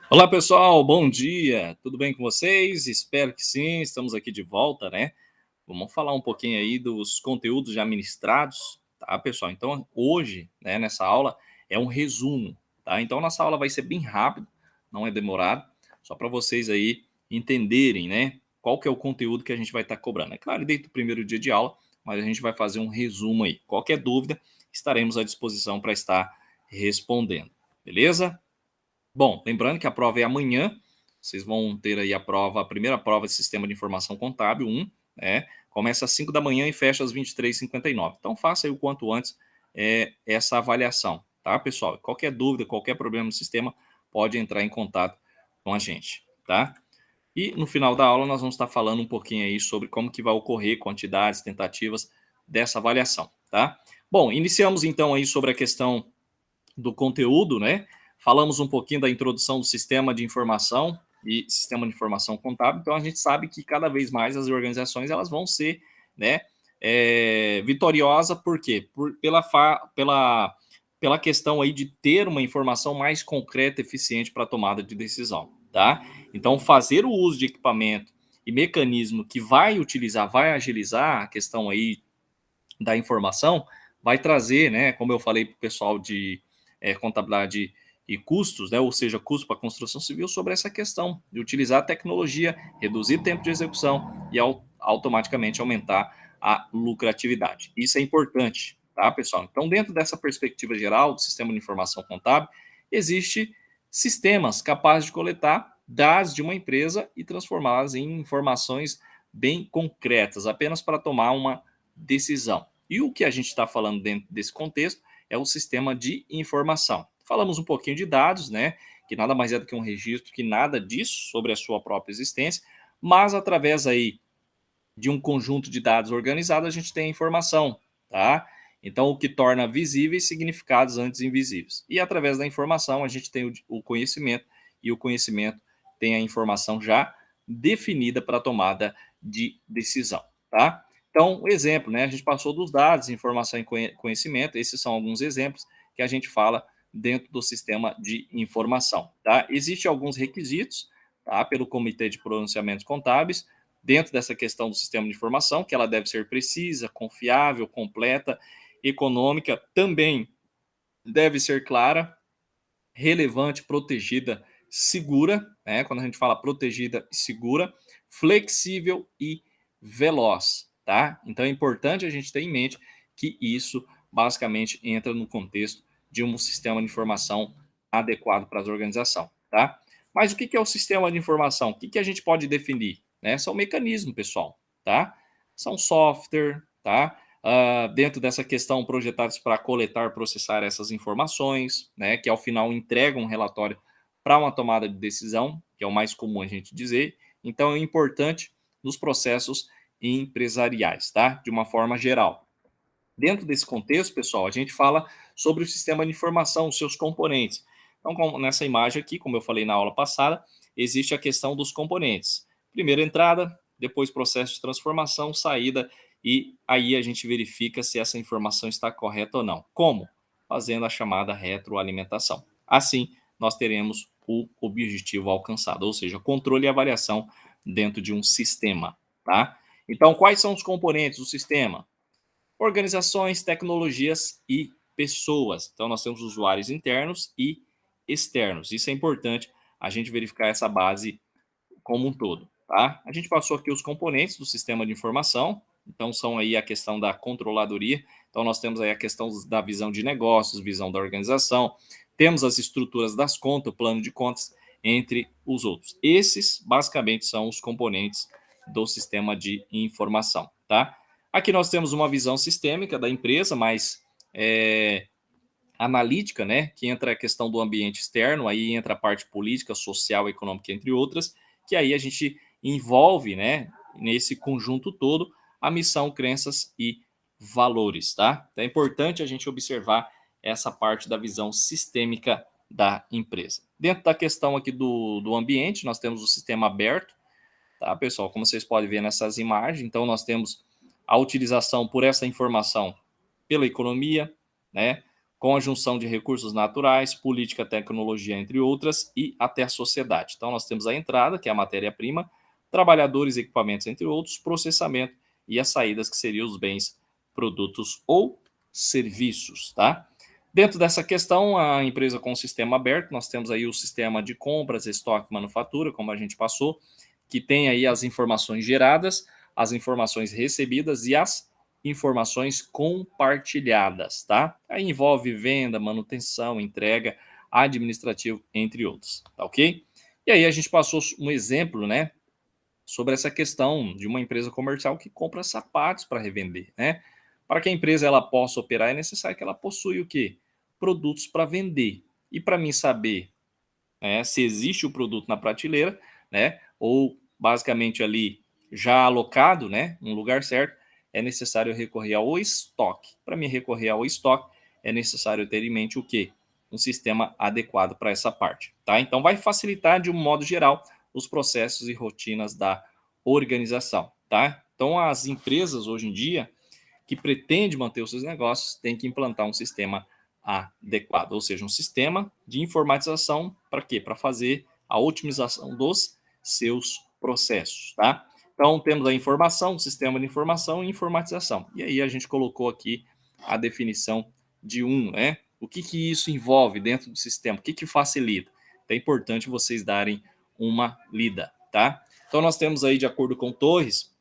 Olá pessoal, bom dia, tudo bem com vocês? Espero que sim, estamos aqui de volta, né? Vamos falar um pouquinho aí dos conteúdos já ministrados, tá pessoal? Então hoje, né, nessa aula, é um resumo, tá? Então nossa aula vai ser bem rápido, não é demorado, só para vocês aí entenderem, né, qual que é o conteúdo que a gente vai estar cobrando. É claro, desde o primeiro dia de aula, mas a gente vai fazer um resumo aí. Qualquer dúvida, estaremos à disposição para estar respondendo, beleza? Bom, lembrando que a prova é amanhã, vocês vão ter aí a primeira prova de Sistema de Informação Contábil 1, né? Começa às 5 da manhã e fecha às 23h59. Então faça aí o quanto antes essa avaliação, tá, pessoal? Qualquer dúvida, qualquer problema no sistema, pode entrar em contato com a gente, tá? E no final da aula nós vamos estar falando um pouquinho aí sobre como que vai ocorrer quantidades, tentativas dessa avaliação, tá? Bom, iniciamos então aí sobre a questão do conteúdo, né? Falamos um pouquinho da introdução do sistema de informação e sistema de informação contábil. Então a gente sabe que cada vez mais as organizações elas vão ser, né, vitoriosa, por quê? Pela questão aí de ter uma informação mais concreta e eficiente para a tomada de decisão, tá? Então fazer o uso de equipamento e mecanismo que vai utilizar, vai agilizar a questão aí da informação, vai trazer, né, como eu falei para o pessoal de contabilidade e custos, né, ou seja, custo para a construção civil, sobre essa questão de utilizar a tecnologia, reduzir tempo de execução e automaticamente aumentar a lucratividade. Isso é importante, tá, pessoal? Então, dentro dessa perspectiva geral do sistema de informação contábil, existe sistemas capazes de coletar dados de uma empresa e transformá-las em informações bem concretas, apenas para tomar uma decisão. E o que a gente está falando dentro desse contexto é o sistema de informação. Falamos um pouquinho de dados, né? Que nada mais é do que um registro, que nada diz sobre a sua própria existência, mas através aí de um conjunto de dados organizados, a gente tem a informação, tá? Então, o que torna visíveis significados antes invisíveis. E através da informação, a gente tem o conhecimento, e o conhecimento tem a informação já definida para a tomada de decisão, tá? Então, o exemplo, né? A gente passou dos dados, informação e conhecimento, esses são alguns exemplos que a gente fala dentro do sistema de informação, tá? Existem alguns requisitos, tá? Pelo Comitê de Pronunciamentos Contábeis, dentro dessa questão do sistema de informação, que ela deve ser precisa, confiável, completa, econômica, também deve ser clara, relevante, protegida, segura, né? Quando a gente fala protegida e segura, flexível e veloz, tá? Então é importante a gente ter em mente que isso basicamente entra no contexto de um sistema de informação adequado para as organizações, tá? Mas o que é o sistema de informação? O que a gente pode definir? Né? São mecanismos, pessoal, tá? São software, tá? Dentro dessa questão projetados para coletar, processar essas informações, né, que ao final entregam um relatório para uma tomada de decisão, que é o mais comum a gente dizer. Então é importante nos processos empresariais, tá? De uma forma geral. Dentro desse contexto, pessoal, a gente fala sobre o sistema de informação, os seus componentes. Então, nessa imagem aqui, como eu falei na aula passada, existe a questão dos componentes. Primeiro entrada, depois processo de transformação, saída, e aí a gente verifica se essa informação está correta ou não. Como? Fazendo a chamada retroalimentação. Assim, nós teremos o objetivo alcançado, ou seja, controle e avaliação dentro de um sistema, tá? Então, quais são os componentes do sistema? Organizações, tecnologias e pessoas. Então, nós temos usuários internos e externos. Isso é importante a gente verificar essa base como um todo, tá? A gente passou aqui os componentes do sistema de informação. Então, são aí a questão da controladoria. Então, nós temos aí a questão da visão de negócios, visão da organização. Temos as estruturas das contas, o plano de contas, entre os outros. Esses, basicamente, são os componentes do sistema de informação, tá? Aqui nós temos uma visão sistêmica da empresa, mais analítica, né? Que entra a questão do ambiente externo, aí entra a parte política, social, econômica, entre outras, que aí a gente envolve, né? Nesse conjunto todo, a missão, crenças e valores, tá? Então é importante a gente observar essa parte da visão sistêmica da empresa. Dentro da questão aqui do ambiente, nós temos o sistema aberto, tá, pessoal? Como vocês podem ver nessas imagens, então nós temos a utilização por essa informação pela economia, né? com a junção de recursos naturais, política, tecnologia, entre outras, e até a sociedade. Então, nós temos a entrada, que é a matéria-prima, trabalhadores, equipamentos, entre outros, processamento e as saídas, que seriam os bens, produtos ou serviços, tá? Dentro dessa questão, a empresa com o sistema aberto, nós temos aí o sistema de compras, estoque, manufatura, como a gente passou, que tem aí as informações geradas, as informações recebidas e as informações compartilhadas, tá? Aí envolve venda, manutenção, entrega, administrativo, entre outros, tá ok? E aí a gente passou um exemplo, né, sobre essa questão de uma empresa comercial que compra sapatos para revender, né? Para que a empresa ela possa operar, é necessário que ela possui o quê? Produtos para vender. E para mim saber, se existe o produto na prateleira, né, ou basicamente ali já alocado, né, no lugar certo, é necessário recorrer ao estoque. Para me recorrer ao estoque, é necessário ter em mente o quê? Um sistema adequado para essa parte, tá? Então vai facilitar de um modo geral os processos e rotinas da organização, tá? Então as empresas hoje em dia que pretende manter os seus negócios tem que implantar um sistema adequado, ou seja, um sistema de informatização para quê? Para fazer a otimização dos seus processos, tá? Então temos a informação, sistema de informação e informatização. E aí a gente colocou aqui a definição de né? O que isso envolve dentro do sistema? O que facilita? Então, é importante vocês darem uma lida, tá? Então nós temos aí, de acordo com Torres,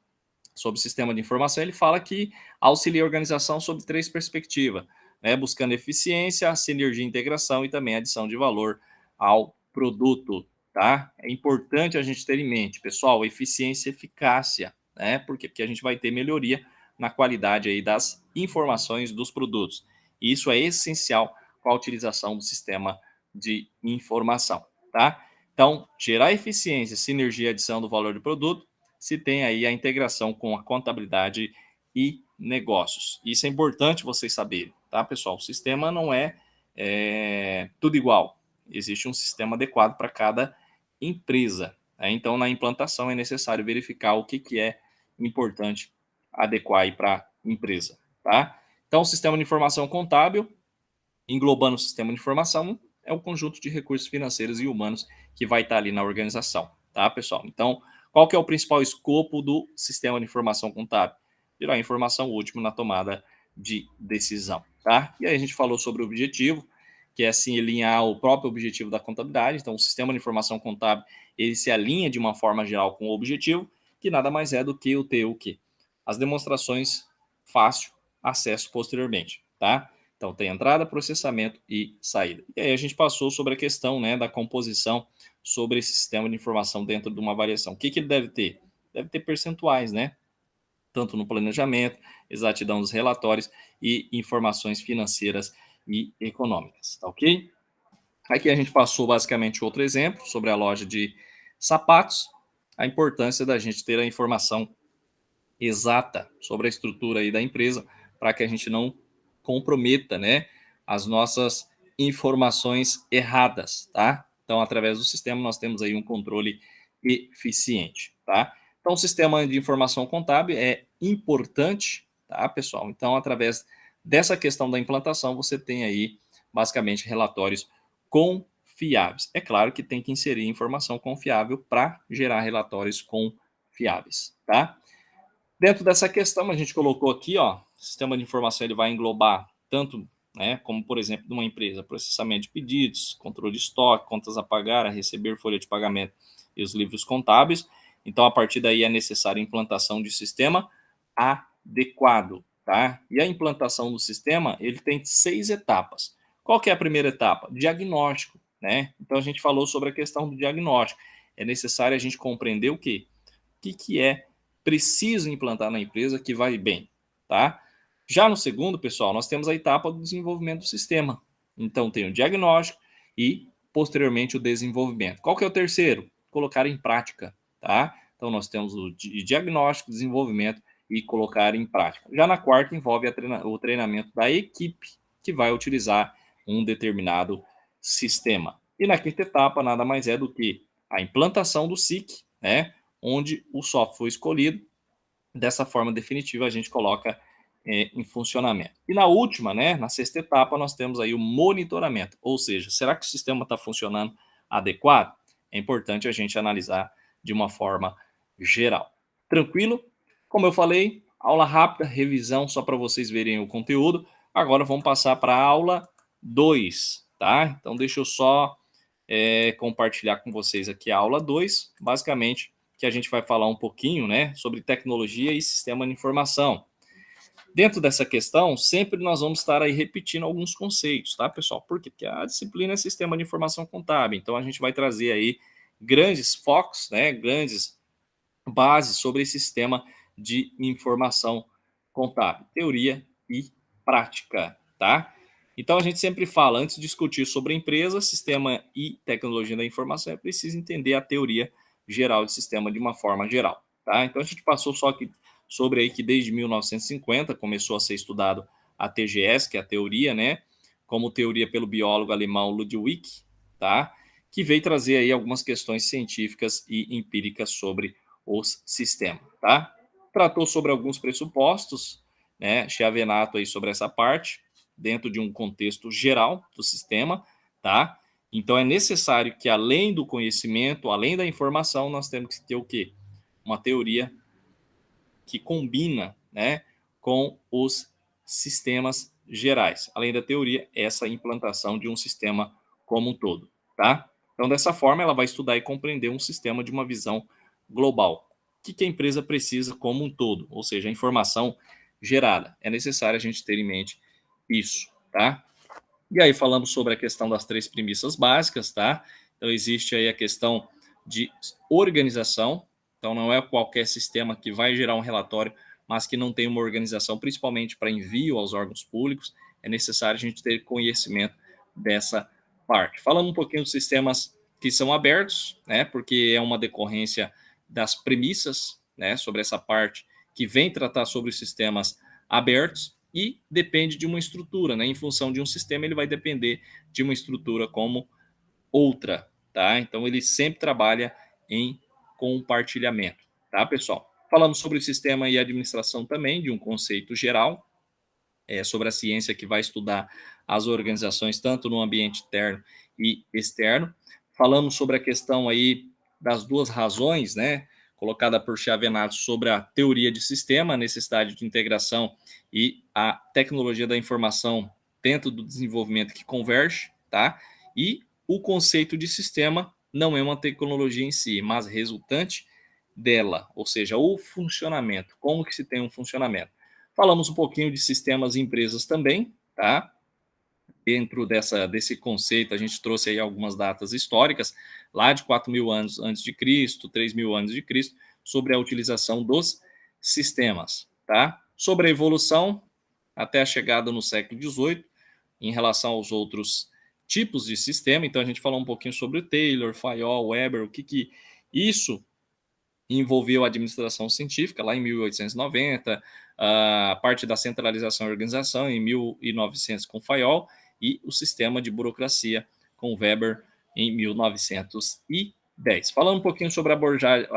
sobre o sistema de informação, ele fala que auxilia a organização sob 3 perspectivas, né, buscando eficiência, sinergia e integração e também adição de valor ao produto, tá? É importante a gente ter em mente, pessoal, eficiência e eficácia, né? Por quê? Porque a gente vai ter melhoria na qualidade aí das informações dos produtos. E isso é essencial com a utilização do sistema de informação, tá? Então, gerar eficiência, sinergia e adição do valor do produto, se tem aí a integração com a contabilidade e negócios. Isso é importante vocês saberem, tá, pessoal? O sistema não é tudo igual. Existe um sistema adequado para cada empresa, né? Então, na implantação é necessário verificar o que é importante adequar para a empresa, tá? Então, o sistema de informação contábil, englobando o sistema de informação, é o conjunto de recursos financeiros e humanos que vai estar ali na organização, tá, pessoal? Então, qual que é o principal escopo do sistema de informação contábil? Gerar informação útil na tomada de decisão, tá? E aí a gente falou sobre o objetivo, que é assim alinhar o próprio objetivo da contabilidade. Então, o sistema de informação contábil, ele se alinha de uma forma geral com o objetivo, que nada mais é do que o quê? As demonstrações fácil acesso posteriormente, tá? Então, tem entrada, processamento e saída. E aí a gente passou sobre a questão, né, da composição sobre esse sistema de informação dentro de uma avaliação. O que ele deve ter? Deve ter percentuais, né? Tanto no planejamento, exatidão dos relatórios e informações financeiras e econômicas, tá ok? Aqui a gente passou basicamente outro exemplo sobre a loja de sapatos, a importância da gente ter a informação exata sobre a estrutura aí da empresa, para que a gente não comprometa, né, as nossas informações erradas, tá? Então, através do sistema, nós temos aí um controle eficiente, tá? Então, o sistema de informação contábil é importante, tá, pessoal? Então, através dessa questão da implantação, você tem aí, basicamente, relatórios confiáveis. É claro que tem que inserir informação confiável para gerar relatórios confiáveis, tá? Dentro dessa questão, a gente colocou aqui, ó, o sistema de informação ele vai englobar tanto, né, como por exemplo, de uma empresa, processamento de pedidos, controle de estoque, contas a pagar, a receber, folha de pagamento e os livros contábeis. Então, a partir daí é necessária a implantação de sistema adequado, tá? E a implantação do sistema, ele tem 6 etapas. Qual que é a primeira etapa? Diagnóstico, né? Então, a gente falou sobre a questão do diagnóstico. É necessário a gente compreender o quê? O que é preciso implantar na empresa que vai bem, tá? Já no segundo, pessoal, nós temos a etapa do desenvolvimento do sistema. Então, tem o diagnóstico e, posteriormente, o desenvolvimento. Qual que é o terceiro? Colocar em prática, tá? Então, nós temos o diagnóstico, desenvolvimento e colocar em prática. Já na quarta, envolve o treinamento da equipe que vai utilizar um determinado sistema. E na quinta etapa, nada mais é do que a implantação do SIC, né? Onde o software foi escolhido. Dessa forma definitiva, a gente coloca em funcionamento. E na última, né, na sexta etapa, nós temos aí o monitoramento, ou seja, será que o sistema está funcionando adequado? É importante a gente analisar de uma forma geral. Tranquilo? Como eu falei, aula rápida, revisão só para vocês verem o conteúdo. Agora vamos passar para a aula 2, tá? Então deixa eu só compartilhar com vocês aqui a aula 2, basicamente, que a gente vai falar um pouquinho, né, sobre tecnologia e sistema de informação. Dentro dessa questão, sempre nós vamos estar aí repetindo alguns conceitos, tá, pessoal? Por quê? Porque a disciplina é sistema de informação contábil, então a gente vai trazer aí grandes focos, né, grandes bases sobre esse sistema de informação contábil, teoria e prática, tá? Então a gente sempre fala, antes de discutir sobre empresa, sistema e tecnologia da informação, é preciso entender a teoria geral de sistema de uma forma geral, tá? Então a gente passou só aqui sobre aí que desde 1950 começou a ser estudado a TGS, que é a teoria, né? Como teoria pelo biólogo alemão Ludwig, tá? Que veio trazer aí algumas questões científicas e empíricas sobre os sistemas, tá? Tratou sobre alguns pressupostos, né? Chiavenato aí sobre essa parte, dentro de um contexto geral do sistema, tá? Então é necessário que além do conhecimento, além da informação, nós temos que ter o quê? Uma teoria que combina, né, com os sistemas gerais. Além da teoria, essa implantação de um sistema como um todo, tá? Então, dessa forma, ela vai estudar e compreender um sistema de uma visão global. O que a empresa precisa como um todo, ou seja, a informação gerada. É necessário a gente ter em mente isso, tá? E aí falamos sobre a questão das três premissas básicas, tá? Então existe aí a questão de organização. Então não é qualquer sistema que vai gerar um relatório, mas que não tem uma organização, principalmente para envio aos órgãos públicos. É necessário a gente ter conhecimento dessa parte. Falando um pouquinho dos sistemas que são abertos, né? Porque é uma decorrência das premissas, né? Sobre essa parte que vem tratar sobre os sistemas abertos e depende de uma estrutura, né? Em função de um sistema, ele vai depender de uma estrutura como outra, tá? Então ele sempre trabalha em compartilhamento, tá, pessoal? Falamos sobre o sistema e administração também, de um conceito geral, sobre a ciência que vai estudar as organizações tanto no ambiente interno e externo. Falamos sobre a questão aí das duas razões, né, colocada por Chiavenato sobre a teoria de sistema, a necessidade de integração e a tecnologia da informação dentro do desenvolvimento que converge, tá? E o conceito de sistema não é uma tecnologia em si, mas resultante dela, ou seja, o funcionamento, como que se tem um funcionamento. Falamos um pouquinho de sistemas e empresas também, tá? Dentro desse conceito, a gente trouxe aí algumas datas históricas, lá de 4.000 anos antes de Cristo, 3.000 anos de Cristo, sobre a utilização dos sistemas, tá? Sobre a evolução, até a chegada no século XVIII, em relação aos outros tipos de sistema. Então, a gente falou um pouquinho sobre o Taylor, Fayol, Weber, o que isso envolveu a administração científica, lá em 1890, a parte da centralização e organização, em 1900, com Fayol, e o sistema de burocracia, com Weber, em 1910. Falando um pouquinho sobre a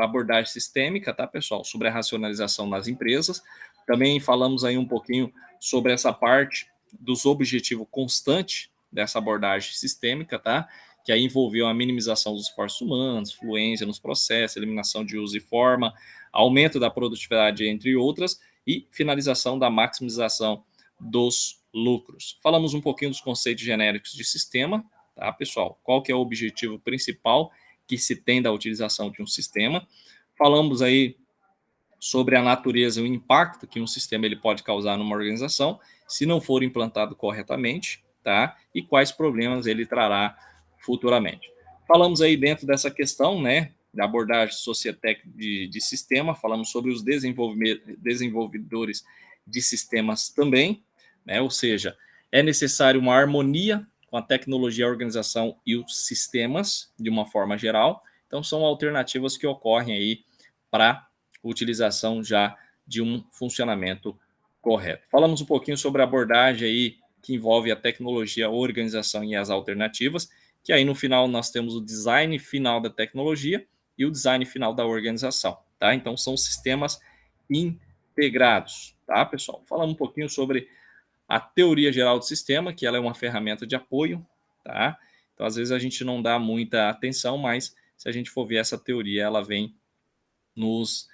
abordagem sistêmica, tá, pessoal? Sobre a racionalização nas empresas. Também falamos aí um pouquinho sobre essa parte dos objetivos constantes dessa abordagem sistêmica, tá? Que aí envolveu a minimização dos esforços humanos, fluência nos processos, eliminação de uso e forma, aumento da produtividade, entre outras, e finalização da maximização dos lucros. Falamos um pouquinho dos conceitos genéricos de sistema, tá, pessoal? Qual que é o objetivo principal que se tem da utilização de um sistema? Falamos aí sobre a natureza e o impacto que um sistema ele pode causar numa organização, se não for implantado corretamente, tá? E quais problemas ele trará futuramente. Falamos aí dentro dessa questão, né, da abordagem sociotécnica de sistema, falamos sobre os desenvolvedores de sistemas também, né, ou seja, é necessário uma harmonia com a tecnologia, a organização e os sistemas, de uma forma geral. Então, são alternativas que ocorrem aí para utilização já de um funcionamento correto. Falamos um pouquinho sobre a abordagem aí que envolve a tecnologia, a organização e as alternativas, que aí no final nós temos o design final da tecnologia e o design final da organização, tá? Então são sistemas integrados, tá, pessoal? Falando um pouquinho sobre a teoria geral do sistema, que ela é uma ferramenta de apoio, tá? Então, às vezes a gente não dá muita atenção, mas se a gente for ver essa teoria, ela vem nos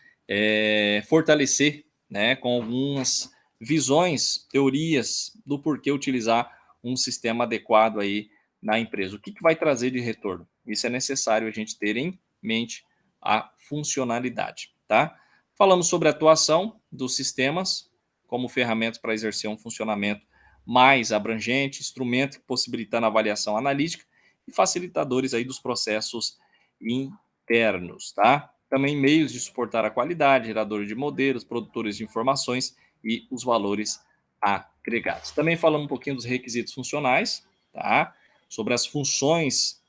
fortalecer, né, com algumas visões, teorias do porquê utilizar um sistema adequado aí na empresa. O que vai trazer de retorno? Isso é necessário a gente ter em mente a funcionalidade, tá? Falamos sobre a atuação dos sistemas como ferramentas para exercer um funcionamento mais abrangente, instrumento possibilitando avaliação analítica e facilitadores aí dos processos internos, tá? Também meios de suportar a qualidade, geradores de modelos, produtores de informações e os valores agregados. Também falamos um pouquinho dos requisitos funcionais, tá? Sobre as funções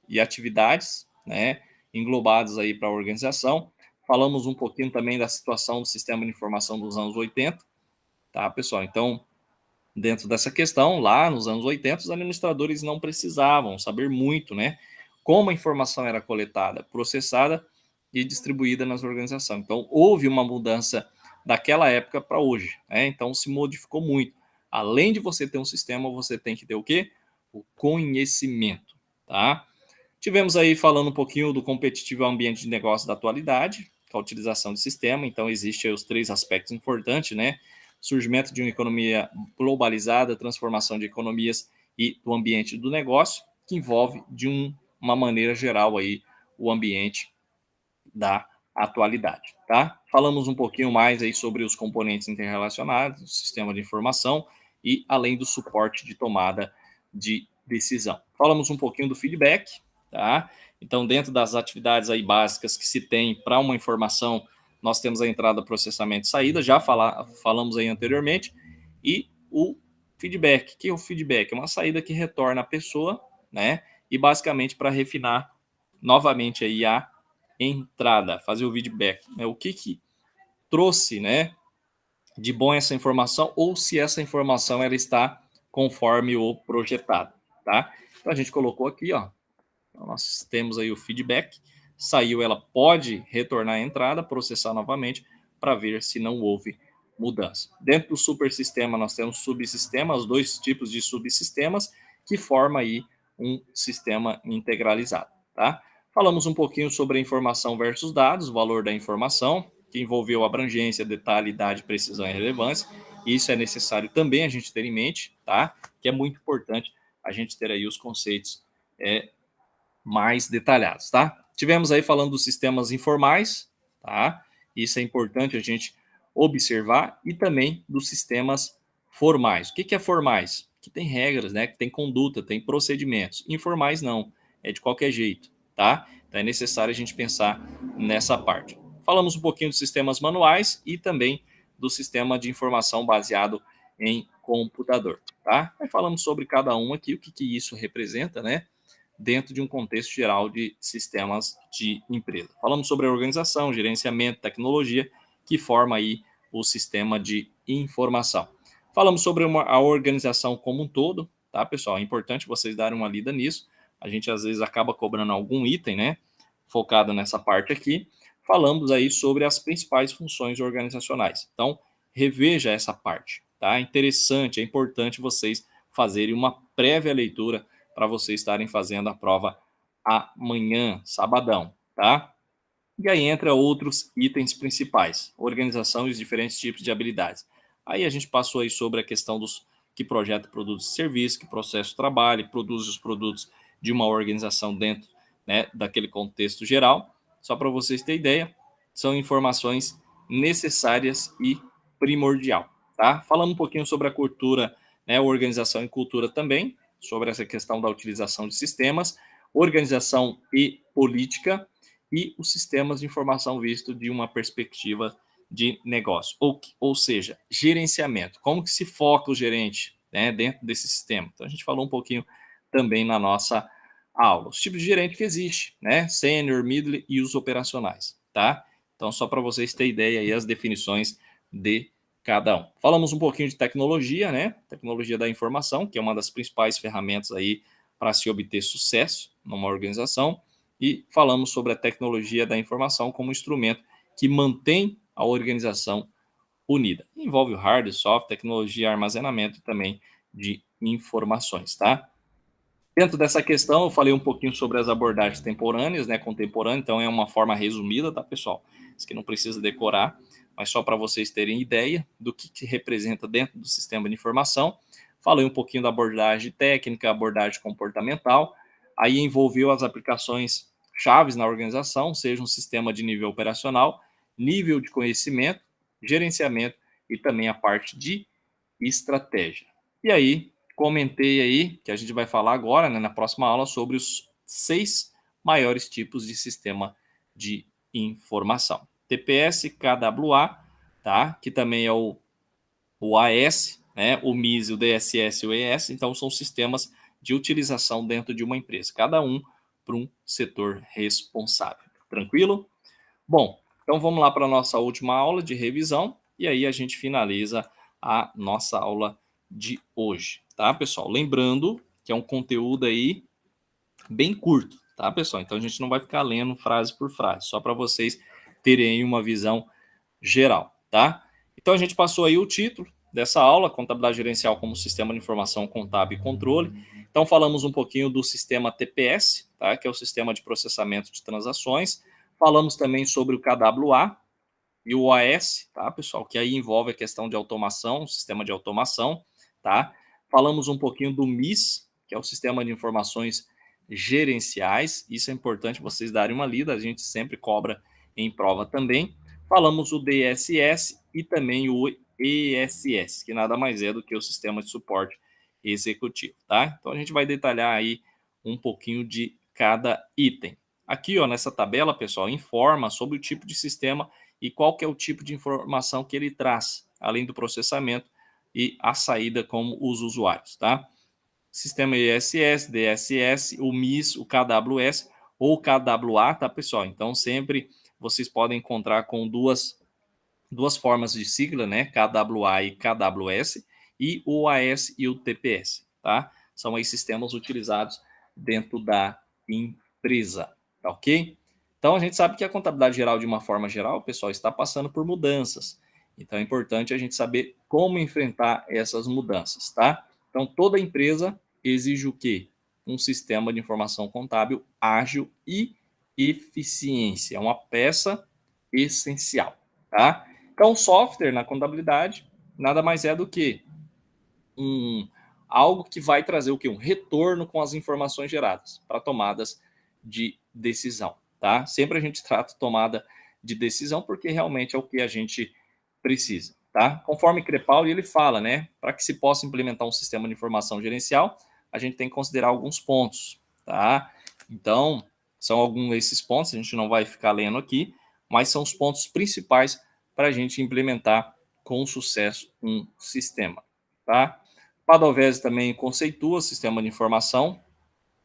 e atividades, né, englobadas aí para a organização. Falamos um pouquinho também da situação do sistema de informação dos anos 80, tá, pessoal? Então, dentro dessa questão, lá nos anos 80, os administradores não precisavam saber muito, né, como a informação era coletada, processada e distribuída nas organizações. Então, houve uma mudança daquela época para hoje, né? Então, se modificou muito. Além de você ter um sistema, você tem que ter o quê? O conhecimento, tá? Tivemos aí falando um pouquinho do competitivo ambiente de negócio da atualidade, com a utilização de sistema. Então, existem os três aspectos importantes, né? Surgimento de uma economia globalizada, transformação de economias e do ambiente do negócio, que envolve, de uma maneira geral, aí, o ambiente da atualidade, tá? Falamos um pouquinho mais aí sobre os componentes interrelacionados, do sistema de informação e além do suporte de tomada de decisão. Falamos um pouquinho do feedback, tá? Então, dentro das atividades aí básicas que se tem para uma informação, nós temos a entrada, processamento e saída, já falamos aí anteriormente, e o feedback. O que é o feedback? É uma saída que retorna à pessoa, né? E basicamente para refinar novamente aí a entrada, fazer o feedback, né? O que trouxe, né, de bom essa informação ou se essa informação ela está conforme o projetado, tá? Então a gente colocou aqui, ó, então, nós temos aí o feedback, saiu, ela pode retornar a entrada, processar novamente para ver se não houve mudança. Dentro do supersistema nós temos subsistemas, dois tipos de subsistemas que formam aí um sistema integralizado, tá? Falamos um pouquinho sobre a informação versus dados, o valor da informação, que envolveu abrangência, detalhe, idade, precisão e relevância. Isso é necessário também a gente ter em mente, tá? Que é muito importante a gente ter aí os conceitos mais detalhados, tá? Tivemos aí falando dos sistemas informais, tá? Isso é importante a gente observar e também dos sistemas formais. O que é formais? Que tem regras, né? Que tem conduta, tem procedimentos. Informais não, é de qualquer jeito, tá? Então é necessário a gente pensar nessa parte. Falamos um pouquinho dos sistemas manuais e também do sistema de informação baseado em computador, tá? Aí falamos sobre cada um aqui, o que isso representa, né? Dentro de um contexto geral de sistemas de empresa. Falamos sobre a organização, gerenciamento, tecnologia, que forma aí o sistema de informação. Falamos sobre a organização como um todo, tá, pessoal? É importante vocês darem uma lida nisso. A gente às vezes acaba cobrando algum item, né, focado nessa parte aqui. Falamos aí sobre as principais funções organizacionais. Então, reveja essa parte, tá? É interessante, é importante vocês fazerem uma prévia leitura para vocês estarem fazendo a prova amanhã, sabadão, tá? E aí entra outros itens principais, organização e os diferentes tipos de habilidades. Aí a gente passou aí sobre a questão dos que projeta produtos e serviços, que processa o trabalho, produz os produtos de uma organização dentro, né, daquele contexto geral. Só para vocês terem ideia, são informações necessárias e primordial, tá? Falando um pouquinho sobre a cultura, né, organização e cultura também, sobre essa questão da utilização de sistemas, organização e política, e os sistemas de informação visto de uma perspectiva de negócio, ou seja, gerenciamento. Como que se foca o gerente, né, dentro desse sistema? Então a gente falou um pouquinho também na nossa aula. Os tipos de gerente que existe, né? Sênior, middle e os operacionais, tá? Então só para vocês terem ideia aí as definições de cada um. Falamos um pouquinho de tecnologia, né? Tecnologia da informação, que é uma das principais ferramentas aí para se obter sucesso numa organização. E falamos sobre a tecnologia da informação como instrumento que mantém a organização unida. Envolve o hardware, software, tecnologia, armazenamento e também de informações, tá? Dentro dessa questão, eu falei um pouquinho sobre as abordagens temporâneas, né, contemporâneas, então é uma forma resumida, tá, pessoal? Isso que não precisa decorar, mas só para vocês terem ideia do que representa dentro do sistema de informação. Falei um pouquinho da abordagem técnica, abordagem comportamental, aí envolveu as aplicações chaves na organização, seja um sistema de nível operacional, nível de conhecimento, gerenciamento e também a parte de estratégia. E aí, comentei aí, que a gente vai falar agora, né, na próxima aula, sobre os 6 maiores tipos de sistema de informação. TPS, KWA, tá? Que também é o AS, né? O MIS, o DSS e o ES. Então, são sistemas de utilização dentro de uma empresa, cada um para um setor responsável. Tranquilo? Bom, então vamos lá para a nossa última aula de revisão e aí a gente finaliza a nossa aula de hoje, tá, pessoal? Lembrando que é um conteúdo aí bem curto, tá, pessoal? Então a gente não vai ficar lendo frase por frase, só para vocês terem uma visão geral, tá? Então a gente passou aí o título dessa aula, Contabilidade Gerencial como Sistema de Informação Contábil e Controle. Então falamos um pouquinho do sistema TPS, tá? Que é o Sistema de Processamento de Transações. Falamos também sobre o KWA e o OAS, tá, pessoal? Que aí envolve a questão de automação, sistema de automação, tá? Falamos um pouquinho do MIS, que é o Sistema de Informações Gerenciais. Isso é importante vocês darem uma lida, a gente sempre cobra em prova também. Falamos o DSS e também o ESS, que nada mais é do que o Sistema de Suporte Executivo, tá? Então a gente vai detalhar aí um pouquinho de cada item. Aqui, ó, nessa tabela, pessoal, informa sobre o tipo de sistema e qual que é o tipo de informação que ele traz, além do processamento e a saída como os usuários, tá? Sistema ESS, DSS, o MIS, o KWS ou KWA, tá, pessoal? Então, sempre vocês podem encontrar com duas formas de sigla, né? KWA e KWS, e o OAS e o TPS, tá? São aí sistemas utilizados dentro da empresa, tá ok? Então a gente sabe que a contabilidade geral, de uma forma geral, pessoal, está passando por mudanças. Então é importante a gente saber como enfrentar essas mudanças, tá? Então toda empresa exige o quê? Um sistema de informação contábil ágil e eficiência. É uma peça essencial, tá? Então, software na contabilidade nada mais é do que algo que vai trazer o quê? Um retorno com as informações geradas para tomadas de decisão, tá? Sempre a gente trata tomada de decisão porque realmente é o que a gente precisa, tá? Conforme Crepaldi ele fala, né? Para que se possa implementar um sistema de informação gerencial, a gente tem que considerar alguns pontos, tá? Então, são alguns desses pontos, a gente não vai ficar lendo aqui, mas são os pontos principais para a gente implementar com sucesso um sistema, tá? Padovese também conceitua o sistema de informação,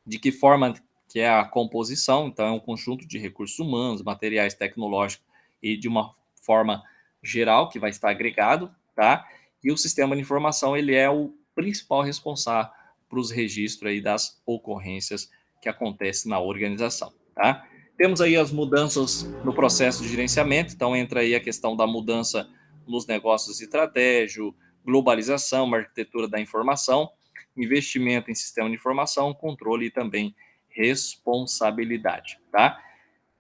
de que forma que é a composição, então é um conjunto de recursos humanos, materiais tecnológicos e de uma forma geral que vai estar agregado, tá? E o sistema de informação, ele é o principal responsável para os registros aí das ocorrências que acontecem na organização, tá? Temos aí as mudanças no processo de gerenciamento, então entra aí a questão da mudança nos negócios de estratégia, globalização, arquitetura da informação, investimento em sistema de informação, controle e também responsabilidade, tá?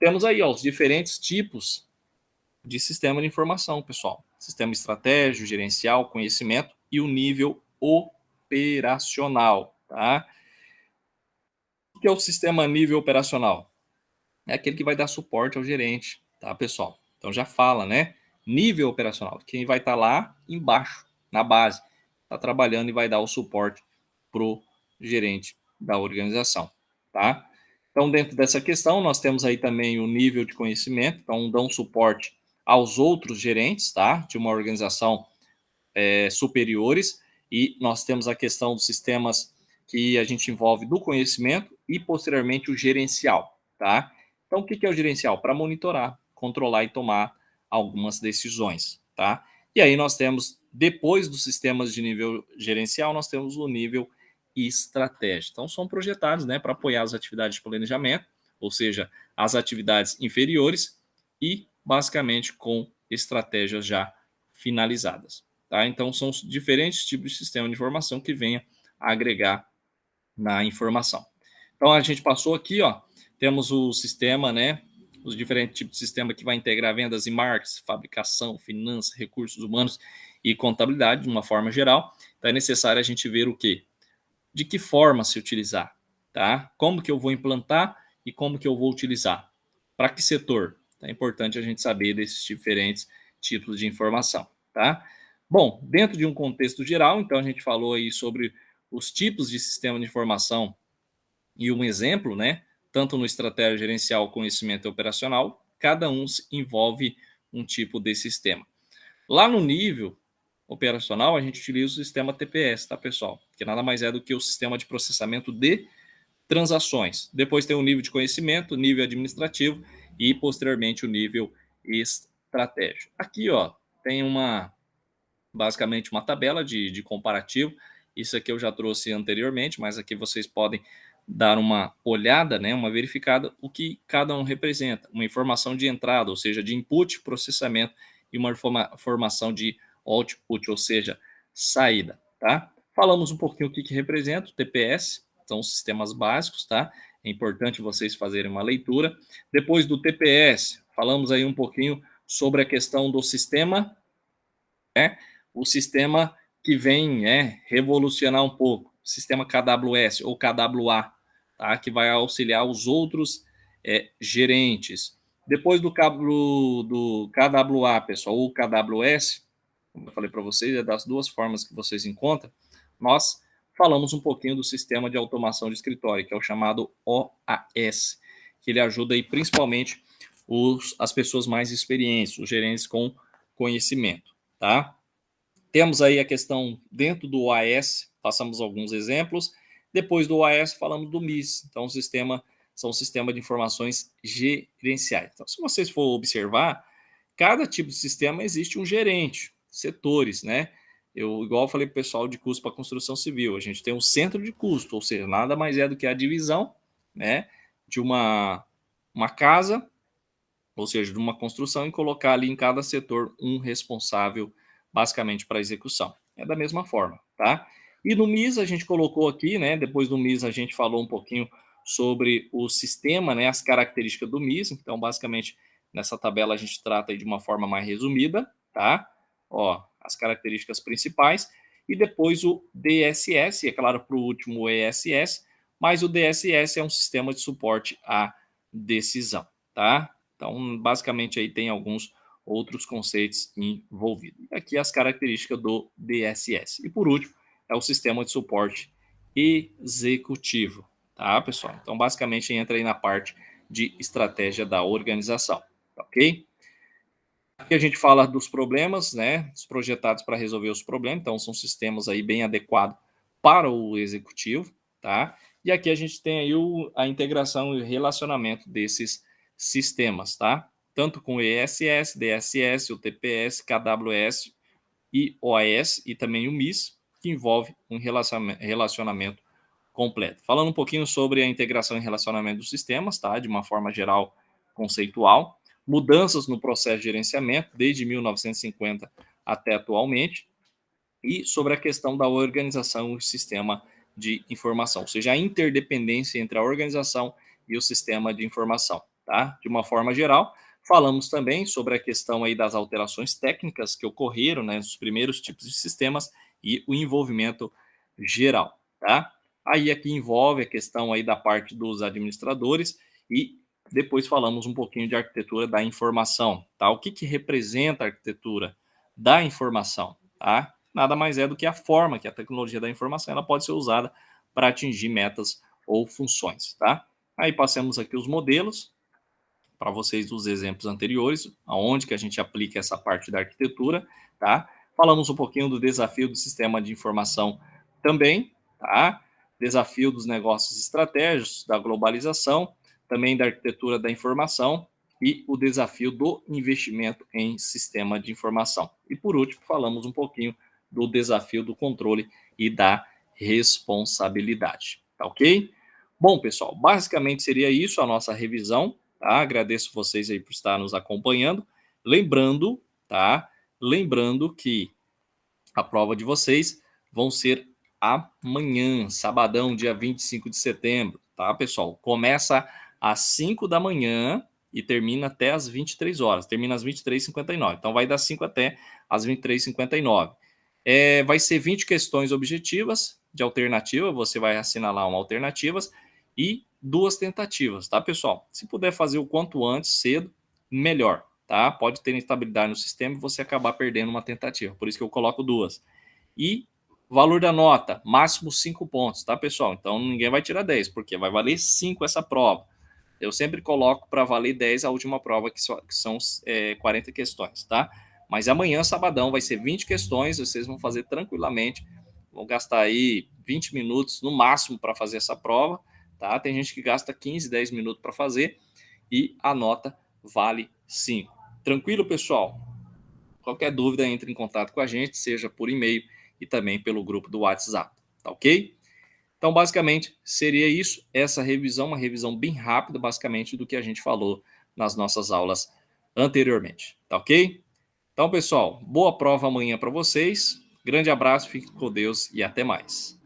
Temos aí, ó, os diferentes tipos de sistema de informação, pessoal. Sistema estratégico, gerencial, conhecimento e o nível operacional, tá? O que é o sistema nível operacional? É aquele que vai dar suporte ao gerente, tá, pessoal? Então já fala, né? Nível operacional, quem vai estar lá embaixo, na base, está trabalhando e vai dar o suporte pro gerente da organização, tá? Então, dentro dessa questão, nós temos aí também o nível de conhecimento, então dão suporte aos outros gerentes, tá? De uma organização superiores, e nós temos a questão dos sistemas que a gente envolve do conhecimento e, posteriormente, o gerencial, tá? Então, o que é o gerencial? Para monitorar, controlar e tomar algumas decisões, tá? E aí nós temos, depois dos sistemas de nível gerencial, nós temos o nível estratégia. Então, são projetados, né, para apoiar as atividades de planejamento, ou seja, as atividades inferiores e, basicamente, com estratégias já finalizadas, tá? Então, são os diferentes tipos de sistema de informação que venha a agregar na informação. Então, a gente passou aqui, ó, temos o sistema, né, os diferentes tipos de sistema que vai integrar vendas e marketing, fabricação, finanças, recursos humanos e contabilidade, de uma forma geral. Então, é necessário a gente ver o quê? De que forma se utilizar, tá? Como que eu vou implantar e como que eu vou utilizar? Para que setor? É importante a gente saber desses diferentes tipos de informação, tá? Bom, dentro de um contexto geral, então a gente falou aí sobre os tipos de sistema de informação e um exemplo, né? Tanto no estratégia gerencial, conhecimento e operacional, cada um envolve um tipo de sistema. Lá no nível operacional, a gente utiliza o sistema TPS, tá, pessoal? Que nada mais é do que o sistema de processamento de transações. Depois tem o nível de conhecimento, nível administrativo e, posteriormente, o nível estratégico. Aqui, ó, tem basicamente uma tabela de comparativo. Isso aqui eu já trouxe anteriormente, mas aqui vocês podem dar uma olhada, né, uma verificada, o que cada um representa. Uma informação de entrada, ou seja, de input, processamento, e uma informação de output, ou seja, saída, tá? Falamos um pouquinho o que representa o TPS, são os sistemas básicos, tá? É importante vocês fazerem uma leitura. Depois do TPS, falamos aí um pouquinho sobre a questão do sistema, né? O sistema que vem revolucionar um pouco, o sistema KWS ou KWA, tá? Que vai auxiliar os outros gerentes. Depois do KWA, pessoal, ou KWS, como eu falei para vocês, é das duas formas que vocês encontram, nós falamos um pouquinho do sistema de automação de escritório, que é o chamado OAS, que ele ajuda aí principalmente as pessoas mais experientes, os gerentes com conhecimento, tá? Temos aí a questão dentro do OAS, passamos alguns exemplos. Depois do OAS, falamos do MIS. Então, o sistema são o sistema de informações gerenciais. Então, se vocês for observar, cada tipo de sistema existe um gerente, setores, né? Igual eu falei para o pessoal de custo para construção civil, a gente tem um centro de custo, ou seja, nada mais é do que a divisão, né, de uma casa, ou seja, de uma construção, e colocar ali em cada setor um responsável basicamente para a execução. É da mesma forma, tá? E no MIS a gente colocou aqui, né? Depois do MIS a gente falou um pouquinho sobre o sistema, né? As características do MIS. Então, basicamente, nessa tabela a gente trata aí de uma forma mais resumida, tá? Ó, as características principais. E depois o DSS, e é claro, para o último o ESS, mas o DSS é um sistema de suporte à decisão, tá? Então, basicamente, aí tem alguns outros conceitos envolvidos. E aqui as características do DSS. E por último, é o sistema de suporte executivo, tá, pessoal? Então, basicamente, entra aí na parte de estratégia da organização, ok? Aqui a gente fala dos problemas, né, os projetados para resolver os problemas, então são sistemas aí bem adequados para o executivo, tá? E aqui a gente tem aí a integração e relacionamento desses sistemas, tá? Tanto com o ESS, DSS, o TPS, KWS e OAS e também o MIS, que envolve um relacionamento completo. Falando um pouquinho sobre a integração e relacionamento dos sistemas, tá? De uma forma geral, conceitual, mudanças no processo de gerenciamento desde 1950 até atualmente, e sobre a questão da organização e sistema de informação, ou seja, a interdependência entre a organização e o sistema de informação, tá? De uma forma geral, falamos também sobre a questão aí das alterações técnicas que ocorreram, né, nos primeiros tipos de sistemas e o envolvimento geral, tá? Aí aqui envolve a questão aí da parte dos administradores e depois falamos um pouquinho de arquitetura da informação, tá? O que representa a arquitetura da informação, tá? Nada mais é do que a forma que a tecnologia da informação ela pode ser usada para atingir metas ou funções, tá? Aí passamos aqui os modelos para vocês dos exemplos anteriores, aonde que a gente aplica essa parte da arquitetura, tá? Falamos um pouquinho do desafio do sistema de informação também, tá? Desafio dos negócios estratégicos, da globalização, também da arquitetura da informação e o desafio do investimento em sistema de informação. E por último, falamos um pouquinho do desafio do controle e da responsabilidade, tá ok? Bom, pessoal, basicamente seria isso a nossa revisão, tá? Agradeço vocês aí por estar nos acompanhando. Lembrando, tá? Lembrando que a prova de vocês vão ser amanhã, sabadão, dia 25 de setembro, tá, pessoal? Começa às 5 da manhã e termina até às 23 horas. Termina às 23h59. Então, vai das 5 até às 23h59. Vai ser 20 questões objetivas de alternativa. Você vai assinalar uma alternativas e 2 tentativas, tá, pessoal? Se puder fazer o quanto antes, cedo, melhor, tá? Pode ter instabilidade no sistema e você acabar perdendo uma tentativa. Por isso que eu coloco 2. E valor da nota, máximo 5 pontos, tá, pessoal? Então, ninguém vai tirar 10, porque vai valer 5 essa prova. Eu sempre coloco para valer 10 a última prova, que são 40 questões, tá? Mas amanhã, sabadão, vai ser 20 questões, vocês vão fazer tranquilamente, vão gastar aí 20 minutos no máximo para fazer essa prova, tá? Tem gente que gasta 15, 10 minutos para fazer e a nota vale 5. Tranquilo, pessoal? Qualquer dúvida, entre em contato com a gente, seja por e-mail e também pelo grupo do WhatsApp, tá ok? Então, basicamente, seria isso, essa revisão, uma revisão bem rápida, basicamente, do que a gente falou nas nossas aulas anteriormente, tá ok? Então, pessoal, boa prova amanhã para vocês, grande abraço, fique com Deus e até mais.